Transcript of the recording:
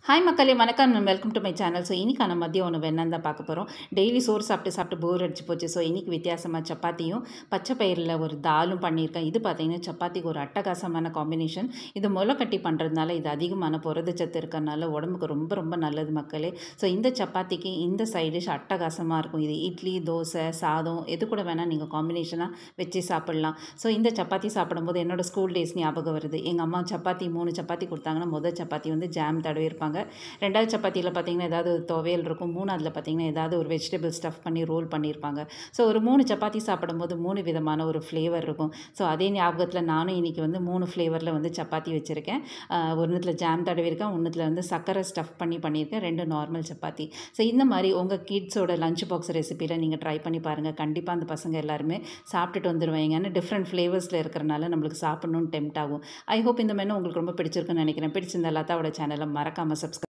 Hi மக்களே வணக்கம் welcome to my channel. So இன்றைக்கான மதியம் உணவு என்னன்னு தான் பார்க்க போகிறோம். டெய்லி சோறு சாப்பிட்டு சாப்பிட்டு போர் அடிச்சு போச்சு. ஸோ இன்றைக்கி வித்தியாசமாக சப்பாத்தியும் பச்சை பயிரில் ஒரு தாலும் பண்ணியிருக்கேன். இது பார்த்திங்கன்னா சப்பாத்திக்கு ஒரு அட்டகாசமான காம்பினேஷன். இது முளைக்கட்டி பண்ணுறதுனால இது அதிகமான புரதச்சத்து இருக்கிறதுனால உடம்புக்கு ரொம்ப ரொம்ப நல்லது மக்களே. ஸோ இந்த சப்பாத்திக்கு இந்த சைட் டிஷ் அட்டகாசமாக இருக்கும். இது இட்லி, தோசை, சாதம் எது கூட வேணால் நீங்கள் காம்பினேஷனாக வச்சு சாப்பிட்லாம். ஸோ இந்த சப்பாத்தி சாப்பிடும்போது என்னோடய ஸ்கூல் டேஸ் ஞாபகம் வருது. எங்கள் அம்மா சப்பாத்தி 3 சப்பாத்தி கொடுத்தாங்கன்னா முதல் சப்பாத்தி வந்து ஜாம் தடவி இருப்பாங்க. ரெண்டாவது சப்பாத்தியில் பார்த்தீங்கன்னா ஏதாவது ஒரு துவையல் இருக்கும். மூணாவதுல பார்த்தீங்கன்னா ஏதாவது ஒரு வெஜிடபிள் ஸ்டஃப் பண்ணி ரோல் பண்ணியிருப்பாங்க. ஸோ ஒரு 3 சப்பாத்தி சாப்பிடும்போது 3 விதமான ஒரு ஃப்ளேவர் இருக்கும். ஸோ அதே ஞாபகத்தில் நானும் இன்றைக்கி வந்து 3 ஃப்ளேவரில் வந்து சப்பாத்தி வச்சுருக்கேன். ஒன்றுத்தில் ஜாம் தடவிருக்கேன், ஒன்றுத்தில் வந்து சர்க்கரை ஸ்டஃப் பண்ணியிருக்கேன், 2 நார்மல் சப்பாத்தி. ஸோ இந்த மாதிரி உங்கள் கிட்ஸோட லஞ்ச் பாக்ஸ் ரெசிப்பியில் நீங்கள் ட்ரை பண்ணி பாருங்கள். கண்டிப்பாக அந்த பசங்க எல்லாருமே சாப்பிட்டுட்டு வந்துடுவாங்கன்னு டிஃப்ரெண்ட் ஃப்ளேவர்ஸில் இருக்கிறனால நம்மளுக்கு சாப்பிட்ணுன்னு டெம்ட் ஆகும். ஐ ஹோப் இந்த மெனு உங்களுக்கு ரொம்ப பிடிச்சிருக்குன்னு நினைக்கிறேன். பிடிச்சிருந்த லதாவோட சேனலை மறக்காமல் சப்ஸ்கிரைப்